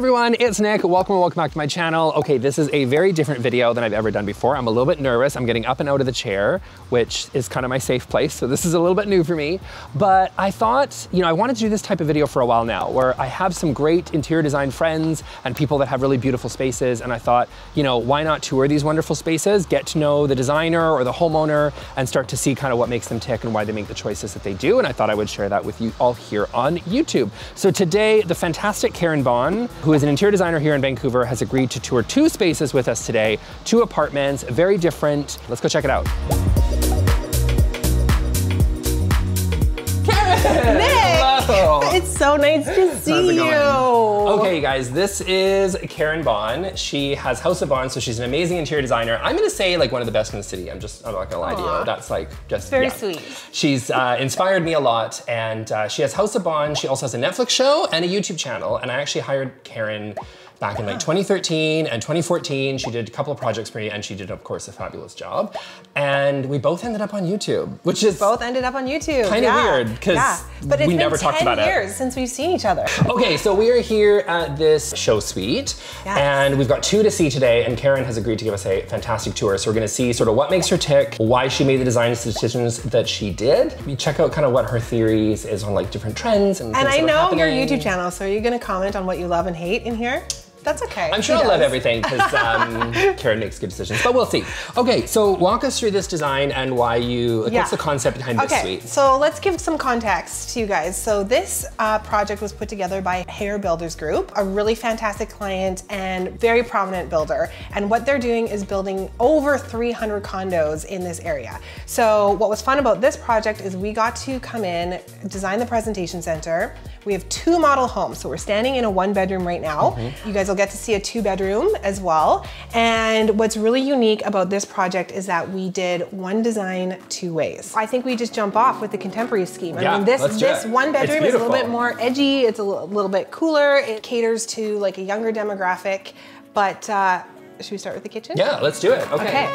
everyone, it's Nick. Welcome back to my channel. Okay, this is a very different video than I've ever done before. I'm a little bit nervous. I'm getting up and out of the chair, which is kind of my safe place. So this is a little bit new for me. But I thought, I wanted to do this type of video for a while now, where I have some great interior design friends and people that have really beautiful spaces. And I thought, why not tour these wonderful spaces, get to know the designer or the homeowner, and start to see kind of what makes them tick and why they make the choices that they do. And I thought I would share that with you all here on YouTube. So today, the fantastic Karin Bohn, who is an interior designer here in Vancouver, has agreed to tour 2 spaces with us today, 2 apartments, very different. Let's go check it out. Karin! Nick! Hello! It's so nice to see you. Okay, guys, this is Karin Bohn. She has House of Bohn, so she's an amazing interior designer. I'm gonna say like one of the best in the city. I'm not gonna lie to you. That's like just very sweet. She's inspired me a lot, and she has House of Bohn. She also has a Netflix show and a YouTube channel, and I actually hired Karin back in like 2013 and 2014. She did a couple of projects for me, and she did, of course, a fabulous job. And we both ended up on YouTube, which is both ended up on YouTube. Kind of weird, because we never talked about it. But it's been 10 years since we've seen each other. Okay, so we are here at this show suite, and we've got 2 to see today, and Karin has agreed to give us a fantastic tour. So we're gonna see sort of what makes her tick, why she made the design decisions that she did. We check out kind of what her theories is on like different trends and things I that are know happening. your YouTube channel, so are you gonna comment on what you love and hate in here? That's okay. I'm sure I'll love everything because Karin makes good decisions, but we'll see. Okay, so walk us through this design and why what's the concept behind this suite? So let's give some context to you guys. So this project was put together by Hair Builders Group, a really fantastic client and very prominent builder. And what they're doing is building over 300 condos in this area. So what was fun about this project is we got to come in, design the presentation center. We have 2 model homes. So we're standing in a 1-bedroom right now. You guys will get to see a 2-bedroom as well. And what's really unique about this project is that we did one design 2 ways. I think we just jump off with the contemporary scheme. I mean, this 1-bedroom is a little bit more edgy. It's a little bit cooler. It caters to like a younger demographic. But should we start with the kitchen? Yeah, let's do it. Okay.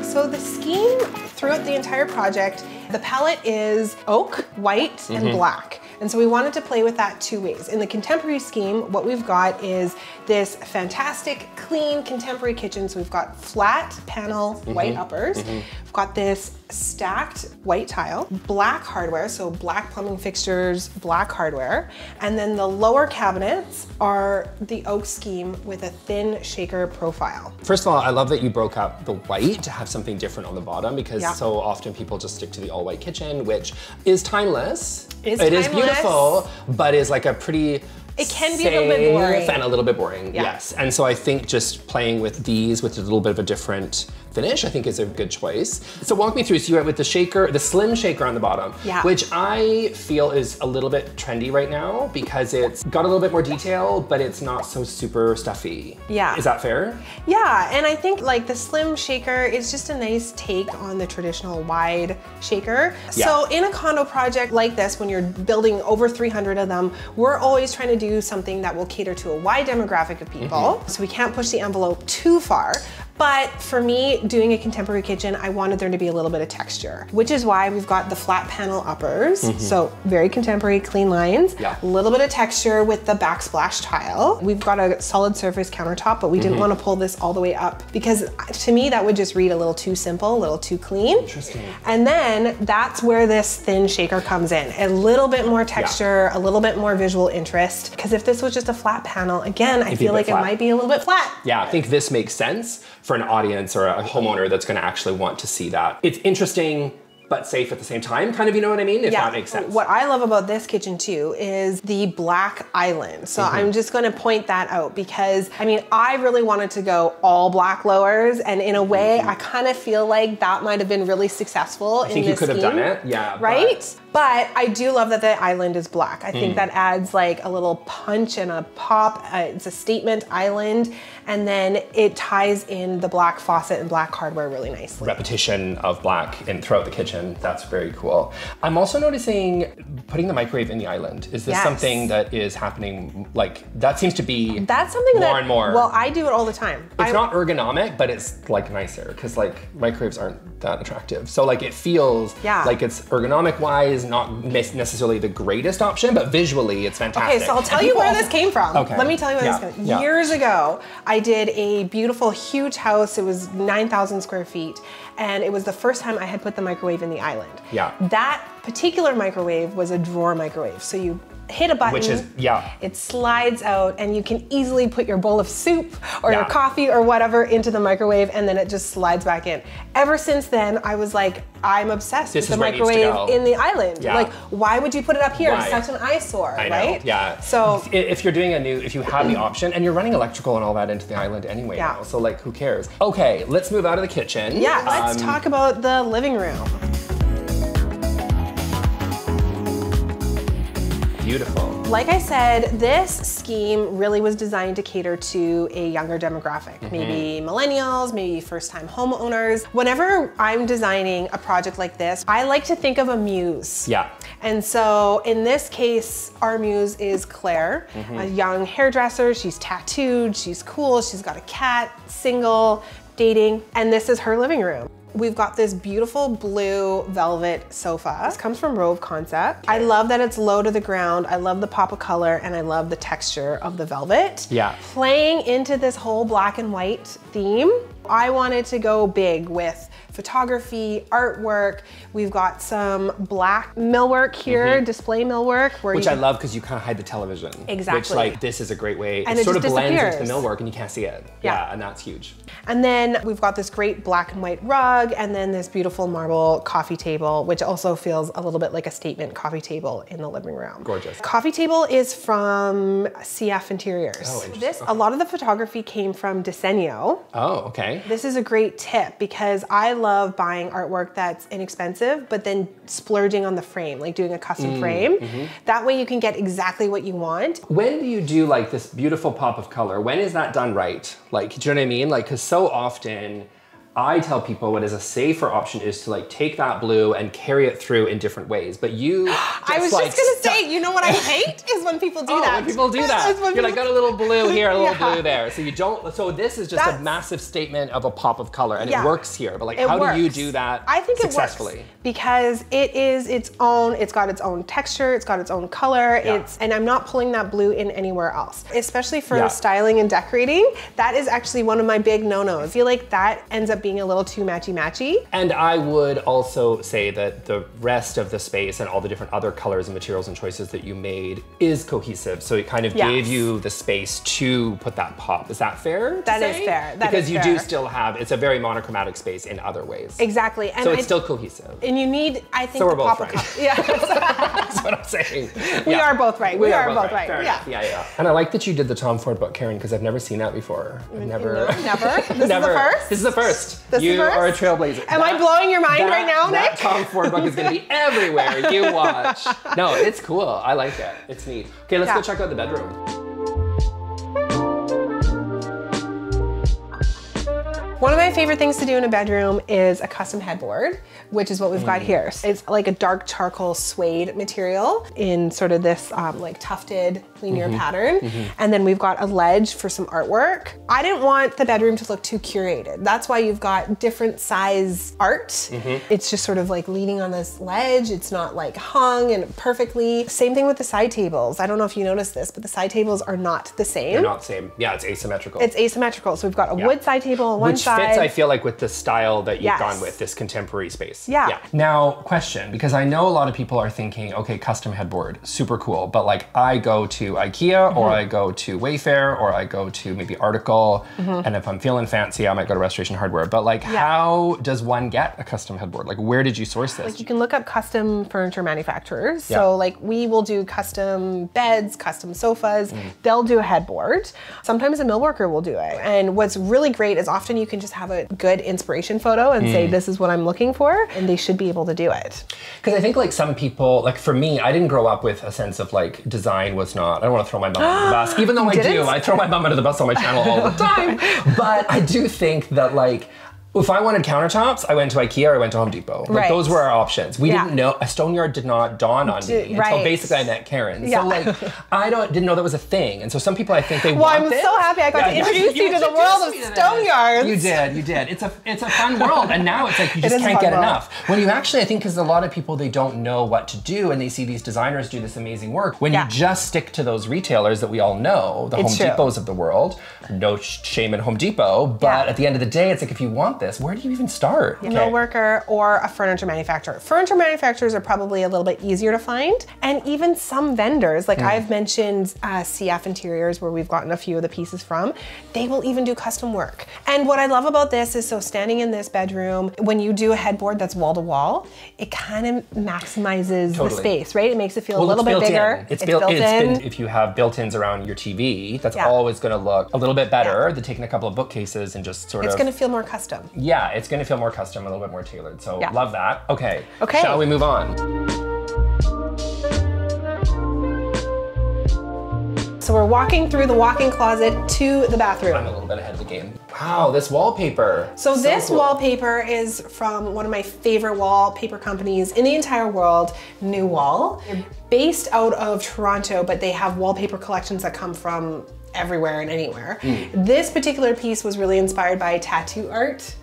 So the scheme throughout the entire project, the palette is oak, white, and black. And so we wanted to play with that 2 ways. In the contemporary scheme, what we've got is this fantastic, clean contemporary kitchen. So we've got flat panel white uppers. We've got this stacked white tile, black hardware, so black plumbing fixtures, black hardware. And then the lower cabinets are the oak scheme with a thin shaker profile. First of all, I love that you broke up the white to have something different on the bottom, because so often people just stick to the all-white kitchen, which is timeless. It is beautiful, but is like a pretty it can be a little bit boring. And a little bit boring, yes. And so I think just playing with these with a little bit of a different finish, I think is a good choice. So walk me through, so you went with the shaker, the slim shaker on the bottom, which I feel is a little bit trendy right now because it's got a little bit more detail, but it's not so super stuffy. Yeah. Is that fair? Yeah, and I think like the slim shaker is just a nice take on the traditional wide shaker. So in a condo project like this, when you're building over 300 of them, we're always trying to do something that will cater to a wide demographic of people. So we can't push the envelope too far. But for me, doing a contemporary kitchen, I wanted there to be a little bit of texture, which is why we've got the flat panel uppers. So very contemporary, clean lines, a little bit of texture with the backsplash tile. We've got a solid surface countertop, but we didn't want to pull this all the way up because to me, that would just read a little too simple, a little too clean. Interesting. And then that's where this thin shaker comes in. A little bit more texture, a little bit more visual interest. Because if this was just a flat panel, again, I feel like it might be a little bit flat. Yeah, I think this makes sense for an audience or a homeowner that's gonna actually want to see that. It's interesting, but safe at the same time, kind of, you know what I mean? If that makes sense. What I love about this kitchen too is the black island. So I'm just gonna point that out because, I mean, I really wanted to go all black lowers, and in a way, I kind of feel like that might have been really successful in this scheme. I think you could have done it, yeah. Right? But I do love that the island is black. I think that adds like a little punch and a pop. It's a statement island. And then it ties in the black faucet and black hardware really nicely. Repetition of black throughout the kitchen. That's very cool. I'm also noticing putting the microwave in the island. Is this something that is happening? Like, that seems to be more and more. Well, I do it all the time. It's not ergonomic, but it's like nicer because like microwaves aren't that attractive. So like it feels like it's ergonomic wise not necessarily the greatest option, but visually it's fantastic. Okay, so I'll tell you where this came from. Okay. Let me tell you where this came from. Years ago, I did a beautiful, huge house. It was 9,000 square feet. And it was the first time I had put the microwave in the island. Yeah. That particular microwave was a drawer microwave. So you hit a button, which is, it slides out, and you can easily put your bowl of soup or your coffee or whatever into the microwave, and then it just slides back in. Ever since then, I was like, I'm obsessed with the microwave in the island. Like, why would you put it up here? It's such an eyesore, right? Yeah. So if you're doing if you have the option, and you're running electrical and all that into the island anyway now, so like, who cares? Okay, let's move out of the kitchen. Yeah, let's talk about the living room. Beautiful. Like I said, this scheme really was designed to cater to a younger demographic, maybe millennials, maybe first-time homeowners. Whenever I'm designing a project like this, I like to think of a muse. Yeah. And so in this case, our muse is Claire, a young hairdresser. She's tattooed, she's cool, she's got a cat, single, dating, and this is her living room. We've got this beautiful blue velvet sofa. This comes from Rove Concept. I love that it's low to the ground. I love the pop of color, and I love the texture of the velvet. Yeah. Playing into this whole black and white theme, I wanted to go big with photography, artwork. We've got some black millwork here, display millwork. Which I love because you kind of hide the television. Exactly. Which, like, this is a great way. And it sort of just blends disappears. into the millwork and you can't see it. Yeah, and that's huge. And then we've got this great black and white rug, and then this beautiful marble coffee table, which also feels a little bit like a statement coffee table in the living room. Gorgeous. Coffee table is from CF Interiors. Oh, interesting. A lot of the photography came from Diseño. Oh, okay. This is a great tip because I love buying artwork that's inexpensive, but then splurging on the frame, like doing a custom frame. That way you can get exactly what you want. When do you do like this beautiful pop of color? When is that done right? Like, do you know what I mean? Like, because so often I tell people what is a safer option is to like take that blue and carry it through in different ways. But you I was just gonna say, you know what I hate is when people do that. When people do that. You're like, got a little blue here, a little blue there. So you don't, so this is just a massive statement of a pop of color, and it works here. But like, how do you do that successfully? It works because it is its own, it's got its own texture, it's got its own color, and I'm not pulling that blue in anywhere else. Especially for styling and decorating, that is actually one of my big no-nos. I feel like that ends up being a little too matchy-matchy. And I would also say that the rest of the space and all the different other colors and materials and choices that you made is cohesive. So it kind of gave you the space to put that pop. Is that fair? That is fair. Because you do still have, it's a very monochromatic space in other ways. Exactly. And so it's still cohesive. And you need, I think, so the pop of color. Yeah. That's what I'm saying. We are both right. We are both right. Yeah. And I like that you did the Tom Ford book, Karin, because I've never seen that before. I've never. Never? This is the first? This is the first. This you is the first? are a trailblazer. Am I blowing your mind right now, Nick? That Tom Ford book is going to be everywhere. You watch. No, it's cool. I like it. It's neat. Okay, let's go check out the bedroom. One of my favorite things to do in a bedroom is a custom headboard, which is what we've got here. It's like a dark charcoal suede material in sort of this like tufted linear pattern. And then we've got a ledge for some artwork. I didn't want the bedroom to look too curated. That's why you've got different size art. It's just sort of like leaning on this ledge. It's not like hung and perfectly. Same thing with the side tables. I don't know if you noticed this, but the side tables are not the same. They're not the same. Yeah, it's asymmetrical. It's asymmetrical. So we've got a wood side table on one side. Which fits, I feel like, with the style that you've gone with, this contemporary space. Yeah. Now, question, because I know a lot of people are thinking, okay, custom headboard, super cool, but like I go to IKEA or I go to Wayfair or I go to maybe Article, and if I'm feeling fancy, I might go to Restoration Hardware. But like, how does one get a custom headboard? Like, where did you source this? Like, you can look up custom furniture manufacturers. So like, we will do custom beds, custom sofas. They'll do a headboard. Sometimes a millworker will do it. And what's really great is often you can just have a good inspiration photo and say, this is what I'm looking for, and they should be able to do it. Because I think like some people, like for me, I didn't grow up with a sense of like design was not, I don't want to throw my bum under the bus, even though I do. I throw my bum under the bus on my channel all the time. But I do think that like, If I wanted countertops, I went to IKEA or I went to Home Depot. Like those were our options. We didn't know, a stone yard did not dawn on me until basically I met Karin. So like, didn't know that was a thing. And so some people, I think they want I'm this. so happy I got to introduce you to the world of stone yards. You did. It's a fun world. And now it's like, you just can't get enough. When you actually, I think, because a lot of people, they don't know what to do and they see these designers do this amazing work. When you just stick to those retailers that we all know, the Home Depots of the world, no shame in Home Depot, but at the end of the day, it's like, if you want this, where do you even start? Millworker or a furniture manufacturer. Furniture manufacturers are probably a little bit easier to find, and even some vendors, like I've mentioned CF Interiors, where we've gotten a few of the pieces from, they will even do custom work. And what I love about this is, so standing in this bedroom, when you do a headboard that's wall to wall, it kind of maximizes the space, right? It makes it feel a little bit bigger. It's built in. If you have built-ins around your TV, that's always going to look a little bit better than taking a couple of bookcases and just sort of. It's going to feel more custom. Yeah, it's going to feel more custom, a little bit more tailored. So love that. Okay. Shall we move on? So we're walking through the walk-in closet to the bathroom. I'm a little bit ahead of the game. Wow, this wallpaper. So this wallpaper is from one of my favorite wallpaper companies in the entire world, New Wall. They're based out of Toronto, but they have wallpaper collections that come from everywhere and anywhere. This particular piece was really inspired by tattoo art.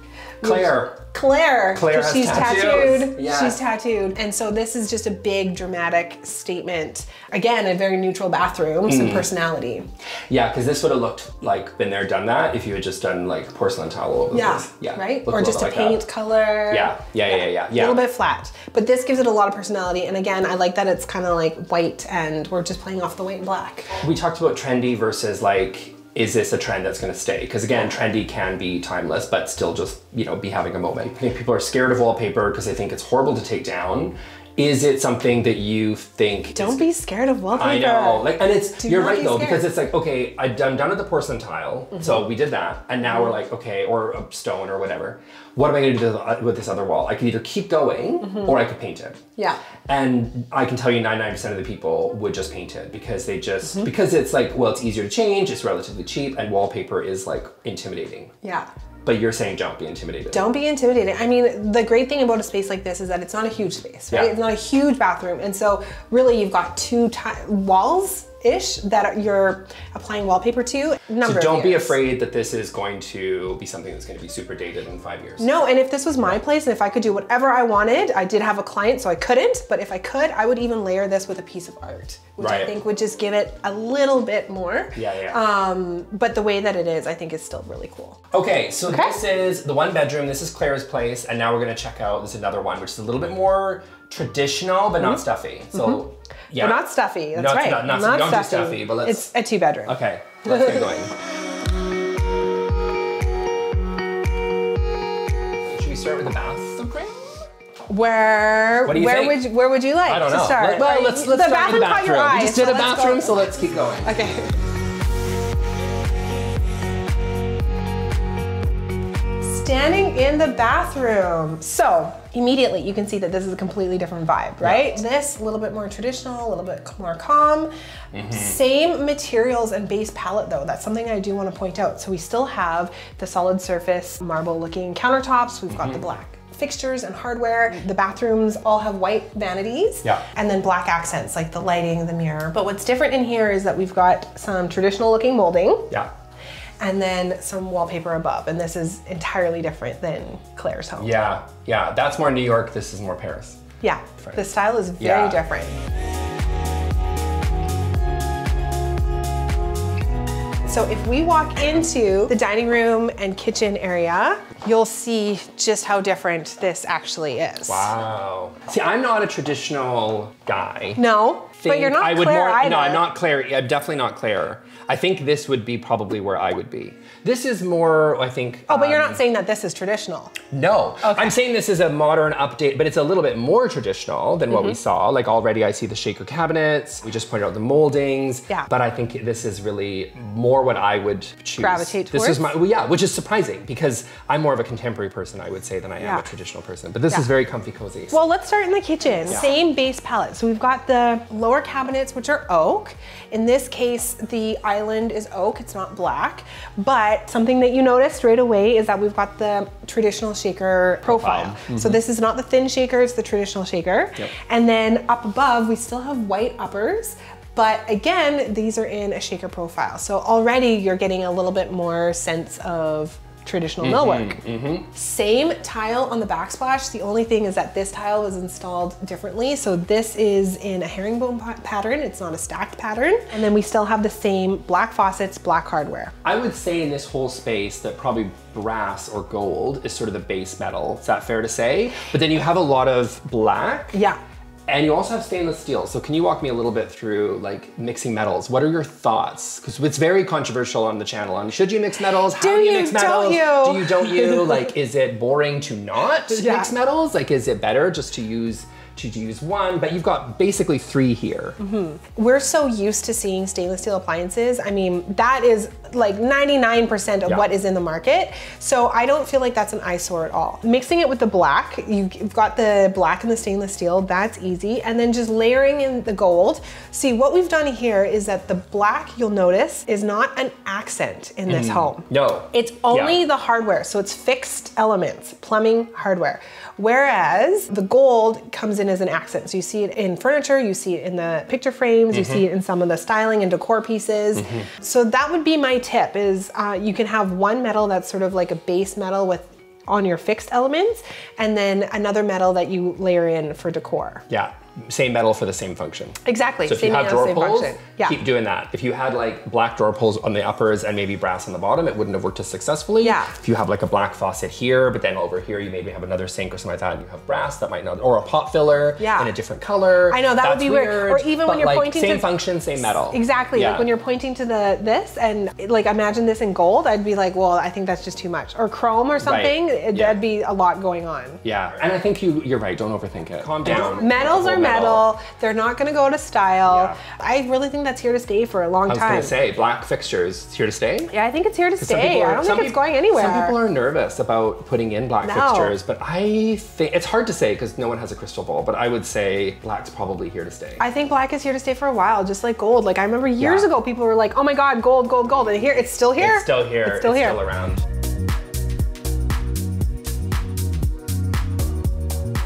Claire, because she's tattooed. Yeah. She's tattooed. And so this is just a big dramatic statement. Again, a very neutral bathroom, some personality. Yeah, because this would have looked like been there, done that if you had just done like porcelain tile all over the place. Yeah, right? Or just a paint color. Yeah. A little bit flat. But this gives it a lot of personality. And again, I like that it's kind of like white and we're just playing off the white and black. We talked about trendy versus like, is this a trend that's gonna stay? Because again, trendy can be timeless, but still just, you know, be having a moment. I think people are scared of wallpaper because they think it's horrible to take down. Is it something that you think Don't be scared of wallpaper. I know, like, and it's, you're right though, because it's like, okay, I'm done with the porcelain tile, so we did that, and now we're like, okay, or a stone or whatever. What am I gonna do with this other wall? I could either keep going, or I could paint it. Yeah. And I can tell you 99% of the people would just paint it because they just, because it's like, well, it's easier to change, it's relatively cheap, and wallpaper is like intimidating. Yeah. But you're saying don't be intimidated. Don't be intimidated. I mean, the great thing about a space like this is that it's not a huge space, right? It's not a huge bathroom. And so really you've got two walls-ish that you're applying wallpaper to. So don't be afraid that this is going to be something that's going to be super dated in 5 years. No, and if this was my place and if I could do whatever I wanted, I did have a client so I couldn't, but if I could, I would even layer this with a piece of art, which I think would just give it a little bit more. But the way that it is, I think is still really cool. Okay, so this is the one bedroom, this is Claire's place, and now we're gonna check out this another one, which is a little bit more traditional, but not stuffy. So, But not stuffy, that's right. Not don't do stuffy, but let's... It's a 2-bedroom. Okay, let's get going. Should we start with the bathroom? Where would you like to start? Well, let's start with the bathroom. We just did a bathroom, so let's keep going. Okay. Standing in the bathroom. So immediately you can see that this is a completely different vibe, right? This a little bit more traditional, a little bit more calm. Same materials and base palette though. That's something I do want to point out. So we still have the solid surface marble looking countertops. We've got the black fixtures and hardware. The bathrooms all have white vanities and then black accents like the lighting, the mirror. But what's different in here is that we've got some traditional looking molding. And then some wallpaper above. And this is entirely different than Claire's home. Yeah, that's more New York, this is more Paris. Yeah, the style is very different. So if we walk into the dining room and kitchen area, you'll see just how different this actually is. Wow. See, I'm not a traditional guy. No, but you're not Claire either. No, I'm not Claire. I'm definitely not Claire. I think this would be probably where I would be. This is more, I think... Oh, but you're not saying that this is traditional. No. Okay. I'm saying this is a modern update, but it's a little bit more traditional than what we saw. Like already I see the shaker cabinets. We just pointed out the moldings. Yeah. But I think this is really more what I would choose. Gravitate towards? This is my, well, yeah, which is surprising because I'm more of a contemporary person, I would say, than I am a traditional person. But this is very comfy cozy. Well, let's start in the kitchen. Same base palette. So we've got the lower lower cabinets, which are oak. In this case, the island is oak, it's not black. But something that you noticed right away is that we've got the traditional shaker profile. So this is not the thin shaker, it's the traditional shaker. Yep. And then up above, we still have white uppers. But again, these are in a shaker profile. So already you're getting a little bit more sense of traditional millwork. Same tile on the backsplash. The only thing is that this tile was installed differently. So this is in a herringbone pattern. It's not a stacked pattern. And then we still have the same black faucets, black hardware. I would say in this whole space that probably brass or gold is sort of the base metal. Is that fair to say? But then you have a lot of black. Yeah. And you also have stainless steel. So can you walk me a little bit through like mixing metals? What are your thoughts? Because it's very controversial on the channel. On should you mix metals? How do you mix metals? Don't you? Do you, don't you? Like, is it boring to not mix metals? Like, is it better just to use one? But you've got basically 3 here. We're so used to seeing stainless steel appliances. I mean, that is like 99% of what is in the market. So I don't feel like that's an eyesore at all. Mixing it with the black, you've got the black and the stainless steel, that's easy. And then just layering in the gold. See, what we've done here is that the black, you'll notice, is not an accent in this home. No. It's only the hardware. So it's fixed elements, plumbing, hardware. Whereas the gold comes in as an accent. So you see it in furniture, you see it in the picture frames, you see it in some of the styling and decor pieces. So that would be my tip is you can have one metal that's sort of like a base metal with on your fixed elements, and then another metal that you layer in for decor. Yeah. Same metal for the same function. Exactly. So if you have drawer pulls, yeah. keep doing that. If you had like black drawer pulls on the uppers and maybe brass on the bottom, it wouldn't have worked as successfully. Yeah. If you have like a black faucet here, but then over here you maybe have another sink or something like that, and you have brass, that might not, or a pot filler in a different color. I know, that would be weird. Or even when you're like pointing same to function, same metal. Exactly. Like when you're pointing to this and like imagine this in gold, I'd be like, well, I think that's just too much. Or chrome or something, that'd be a lot going on. Yeah, and I think you're right. Don't overthink it. Calm down. Metals are metal. They're not gonna go to style. I really think that's here to stay for a long time. I was gonna say, black fixtures, here to stay? Yeah, I think it's here to stay. I don't think it's going anywhere. Some people are nervous about putting in black fixtures, but I think, it's hard to say because no one has a crystal ball, but I would say black's probably here to stay. I think black is here to stay for a while, just like gold. Like I remember years ago, people were like, oh my God, gold, gold, gold. And here, it's still here. It's still here. It's still here. It's still around.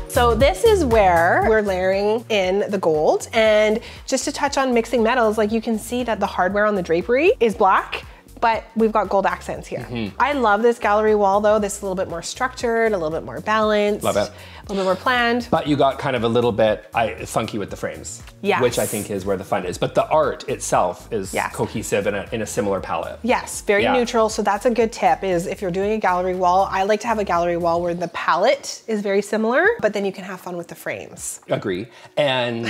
So this is where we're layering in the gold. And just to touch on mixing metals, like you can see that the hardware on the drapery is black, but we've got gold accents here. I love this gallery wall though. This is a little bit more structured, a little bit more balanced. Love it. A little bit more planned. But you got kind of a little bit funky with the frames. Yes. Which I think is where the fun is. But the art itself is cohesive in a similar palette. Yes, very neutral. So that's a good tip is if you're doing a gallery wall, I like to have a gallery wall where the palette is very similar, but then you can have fun with the frames. Agree. And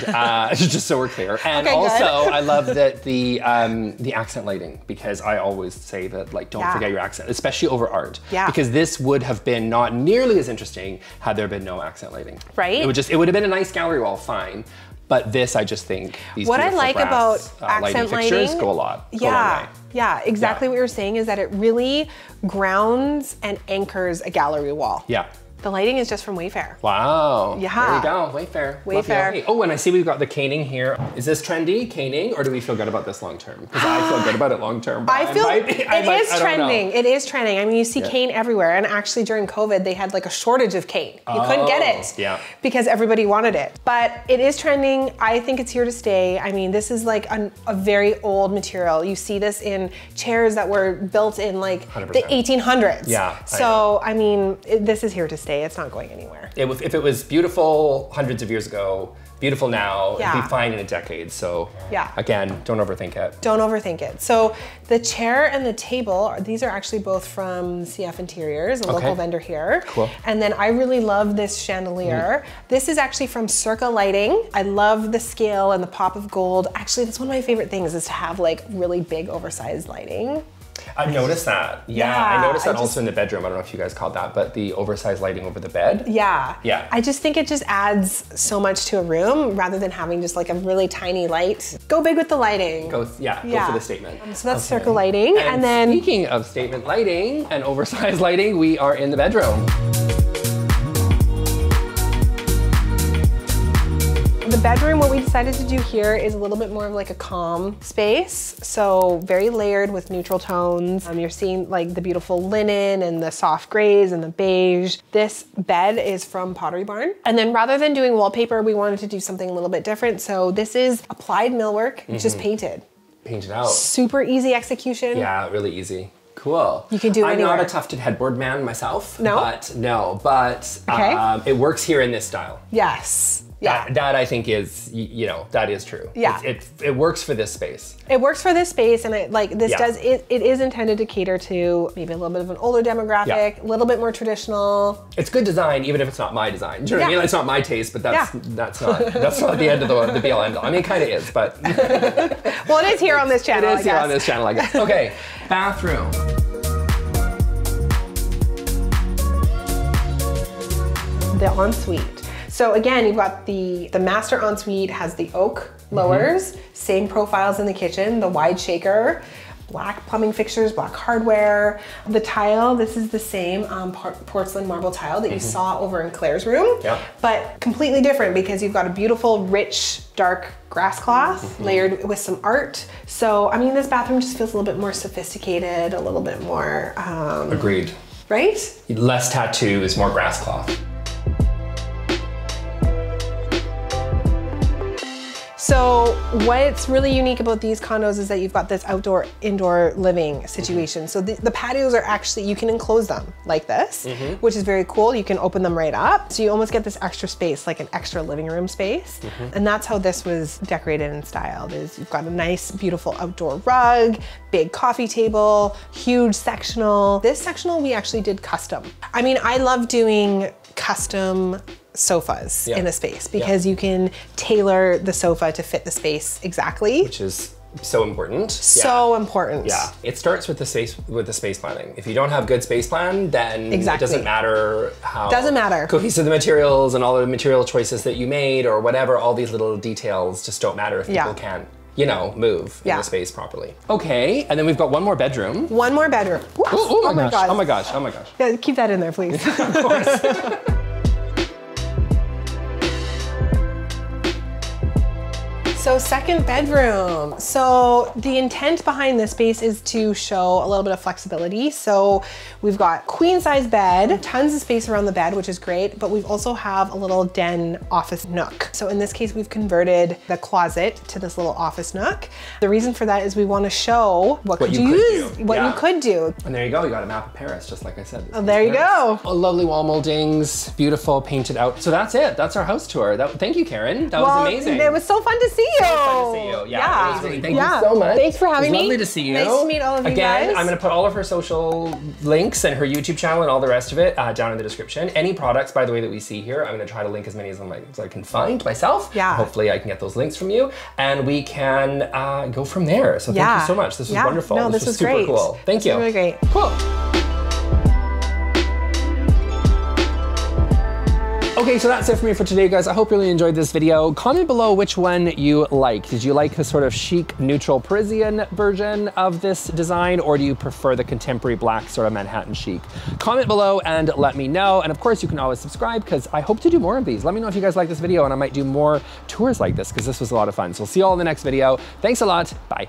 just so we're clear. And okay, also I love that the accent lighting, because I always say that like don't forget your accent, especially over art. Yeah. Because this would have been not nearly as interesting had there been no accent lighting. Right. It would have been a nice gallery wall, fine. But this, I just think these what I like brass, about accent fixtures go a lot. Go a long way. Yeah, exactly what you're saying is that it really grounds and anchors a gallery wall. Yeah. The lighting is just from Wayfair. Wow. Yeah. There you go, Wayfair. Wayfair. Oh, and I see we've got the caning here. Is this trendy, caning, or do we feel good about this long term? Because I feel good about it long term. I feel it is trending. It is trending. I mean, you see cane everywhere. And actually during COVID, they had like a shortage of cane. You couldn't get it because everybody wanted it. But it is trending. I think it's here to stay. I mean, this is like a very old material. You see this in chairs that were built in like 100%. The 1800s. Yeah. So, I mean, this is here to stay. It's not going anywhere. If it was beautiful hundreds of years ago, beautiful now, it'd be fine in a decade. So again, don't overthink it. Don't overthink it. So the chair and the table, these are actually both from CF Interiors, a local vendor here. Cool. And then I really love this chandelier. This is actually from Circa Lighting. I love the scale and the pop of gold. Actually, that's one of my favorite things is to have like really big oversized lighting. I've noticed that. Yeah, I noticed that also in the bedroom. I don't know if you guys caught that, but the oversized lighting over the bed. Yeah. Yeah. I just think it just adds so much to a room rather than having just like a really tiny light. Go big with the lighting. Go for the statement. So that's Circa Lighting. And then speaking of statement lighting and oversized lighting, we are in the bedroom. The bedroom, what we decided to do here is a little bit more of like a calm space. So very layered with neutral tones. You're seeing like the beautiful linen and the soft grays and the beige. This bed is from Pottery Barn. And then rather than doing wallpaper, we wanted to do something a little bit different. So this is applied millwork, just painted. Painted out. Super easy execution. Yeah, really easy. Cool. You can do it anywhere. I'm not a tufted headboard man myself. No? But Okay. It works here in this style. Yes. Yeah. That I think is, you know, that is true. Yeah. It works for this space. It works for this space, and it is intended to cater to maybe a little bit of an older demographic, a little bit more traditional. It's good design, even if it's not my design. Do you know what I mean? It's not my taste, but that's not the end of the be all end all. I mean, it kind of is, but. Well, it is here on this channel, It is here on this channel, I guess. Okay, bathroom. The ensuite. So again, you've got the master ensuite has the oak lowers, same profiles in the kitchen, the wide shaker, black plumbing fixtures, black hardware. The tile, this is the same porcelain marble tile that you saw over in Claire's room, but completely different because you've got a beautiful, rich, dark grass cloth layered with some art. So, I mean, this bathroom just feels a little bit more sophisticated, a little bit more... Agreed. Right? Less tattoos, more grass cloth. So what's really unique about these condos is that you've got this outdoor-indoor living situation. So the patios are actually, you can enclose them like this, which is very cool. You can open them right up. So you almost get this extra space, like an extra living room space. And that's how this was decorated and styled, is you've got a nice, beautiful outdoor rug, big coffee table, huge sectional. This sectional we actually did custom. I mean, I love doing custom sofas in a space because you can tailor the sofa to fit the space exactly. Which is so important. So important. Yeah, it starts with the space planning. If you don't have good space plan, then it doesn't matter how cohesive the materials and all the material choices that you made or whatever, all these little details just don't matter if people can't, you know, move in the space properly. Okay, and then we've got one more bedroom. One more bedroom. Oh my gosh, oh my gosh, oh my gosh. Yeah, keep that in there, please. Of course. So second bedroom. So the intent behind this space is to show a little bit of flexibility. So we've got queen size bed, tons of space around the bed, which is great, but we've also have a little den office nook. So in this case, we've converted the closet to this little office nook. The reason for that is we want to show what you could do. And there you go, you got a map of Paris, just like I said. Oh, there you go. Oh, lovely wall moldings, beautiful, painted out. So that's it, that's our house tour. Thank you, Karin, that was amazing. It was so fun to see you. So fun to see you. Yeah. Thank you so much. Thanks for having me. Lovely to see you. Nice to meet all of you guys. Again, I'm going to put all of her social links and her YouTube channel and all the rest of it down in the description. Any products, by the way, that we see here, I'm going to try to link as many as I can find myself. Yeah. Hopefully I can get those links from you and we can go from there. So thank you so much. This was wonderful. No, this was super cool. Thank you. Really great. Cool. Okay, so that's it for me for today, guys. I hope you really enjoyed this video. Comment below which one you like. Did you like the sort of chic, neutral Parisian version of this design, or do you prefer the contemporary black sort of Manhattan chic? Comment below and let me know. And of course, you can always subscribe because I hope to do more of these. Let me know if you guys like this video and I might do more tours like this because this was a lot of fun. So we'll see you all in the next video. Thanks a lot. Bye.